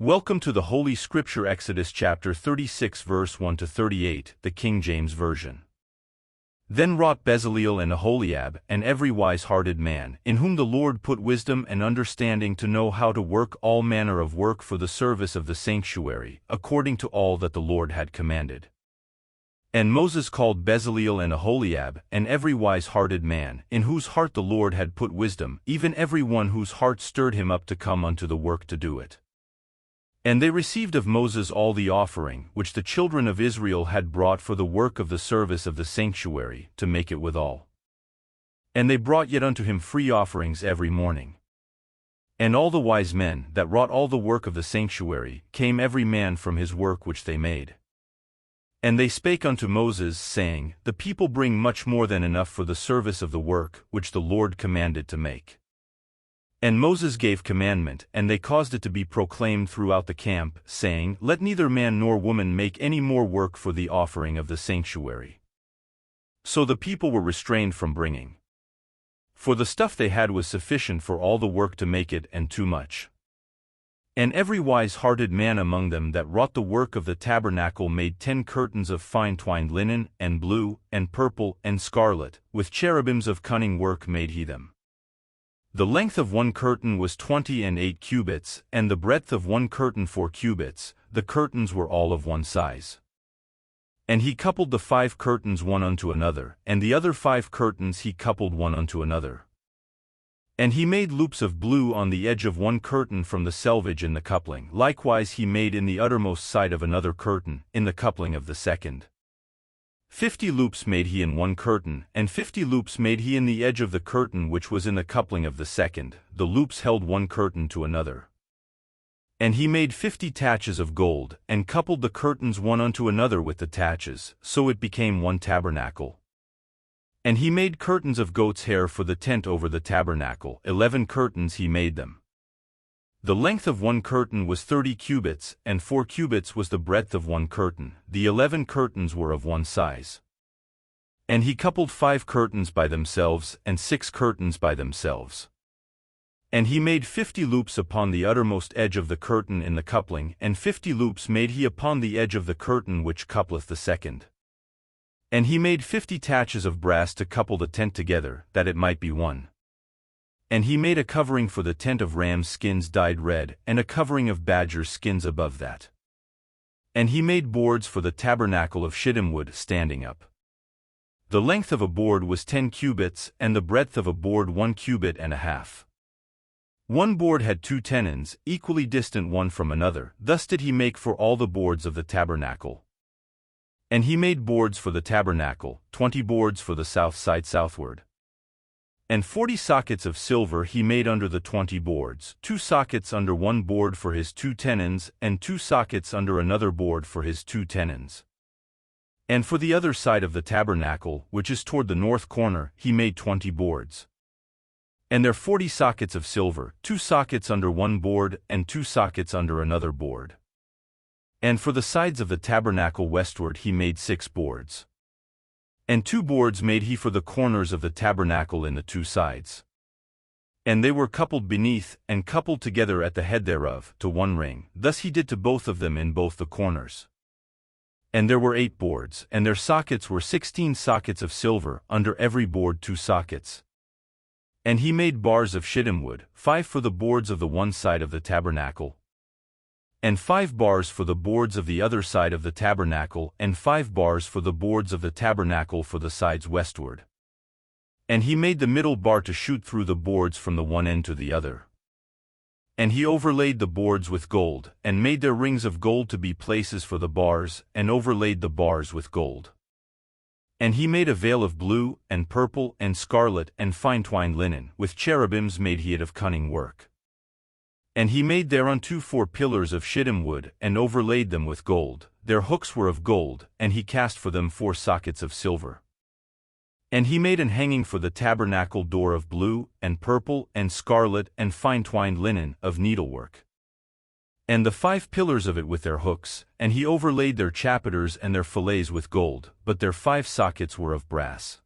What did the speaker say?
Welcome to the Holy Scripture, Exodus chapter 36 verse 1 to 38, the King James Version. Then wrought Bezaleel and Aholiab, and every wise-hearted man, in whom the Lord put wisdom and understanding to know how to work all manner of work for the service of the sanctuary, according to all that the Lord had commanded. And Moses called Bezaleel and Aholiab, and every wise-hearted man, in whose heart the Lord had put wisdom, even every one whose heart stirred him up to come unto the work to do it. And they received of Moses all the offering, which the children of Israel had brought for the work of the service of the sanctuary, to make it withal. And they brought yet unto him free offerings every morning. And all the wise men, that wrought all the work of the sanctuary, came every man from his work which they made. And they spake unto Moses, saying, The people bring much more than enough for the service of the work, which the Lord commanded to make. And Moses gave commandment, and they caused it to be proclaimed throughout the camp, saying, Let neither man nor woman make any more work for the offering of the sanctuary. So the people were restrained from bringing. For the stuff they had was sufficient for all the work to make it, and too much. And every wise-hearted man among them that wrought the work of the tabernacle made 10 curtains of fine twined linen, and blue, and purple, and scarlet, with cherubims of cunning work made he them. The length of one curtain was 28 cubits, and the breadth of one curtain 4 cubits, the curtains were all of one size. And he coupled the 5 curtains one unto another, and the other 5 curtains he coupled one unto another. And he made loops of blue on the edge of one curtain from the selvage in the coupling, likewise he made in the uttermost side of another curtain, in the coupling of the second. 50 loops made he in one curtain, and 50 loops made he in the edge of the curtain which was in the coupling of the second, the loops held one curtain to another. And he made 50 taches of gold, and coupled the curtains one unto another with the taches, so it became one tabernacle. And he made curtains of goat's hair for the tent over the tabernacle, 11 curtains he made them. The length of one curtain was 30 cubits, and 4 cubits was the breadth of one curtain, the 11 curtains were of one size. And he coupled 5 curtains by themselves, and 6 curtains by themselves. And he made 50 loops upon the uttermost edge of the curtain in the coupling, and 50 loops made he upon the edge of the curtain which coupleth the second. And he made 50 taches of brass to couple the tent together, that it might be one. And he made a covering for the tent of rams' skins dyed red, and a covering of badgers' skins above that. And he made boards for the tabernacle of shittim wood standing up. The length of a board was 10 cubits, and the breadth of a board 1 cubit and a half. One board had 2 tenons, equally distant one from another, thus did he make for all the boards of the tabernacle. And he made boards for the tabernacle, 20 boards for the south side southward. And 40 sockets of silver he made under the 20 boards, 2 sockets under one board for his 2 tenons, and 2 sockets under another board for his 2 tenons. And for the other side of the tabernacle, which is toward the north corner, he made 20 boards. And there 40 sockets of silver, 2 sockets under one board, and 2 sockets under another board. And for the sides of the tabernacle westward he made 6 boards. And 2 boards made he for the corners of the tabernacle in the 2 sides. And they were coupled beneath, and coupled together at the head thereof, to one ring, thus he did to both of them in both the corners. And there were 8 boards, and their sockets were 16 sockets of silver, under every board 2 sockets. And he made bars of shittim wood, 5 for the boards of the one side of the tabernacle, and 5 bars for the boards of the other side of the tabernacle, and 5 bars for the boards of the tabernacle for the sides westward. And he made the middle bar to shoot through the boards from the one end to the other. And he overlaid the boards with gold, and made their rings of gold to be places for the bars, and overlaid the bars with gold. And he made a veil of blue, and purple, and scarlet, and fine twined linen, with cherubims made he it of cunning work. And he made thereunto 4 pillars of shittim wood, and overlaid them with gold, their hooks were of gold, and he cast for them 4 sockets of silver. And he made an hanging for the tabernacle door of blue, and purple, and scarlet, and fine twined linen, of needlework. And the 5 pillars of it with their hooks, and he overlaid their chapiters and their fillets with gold, but their 5 sockets were of brass.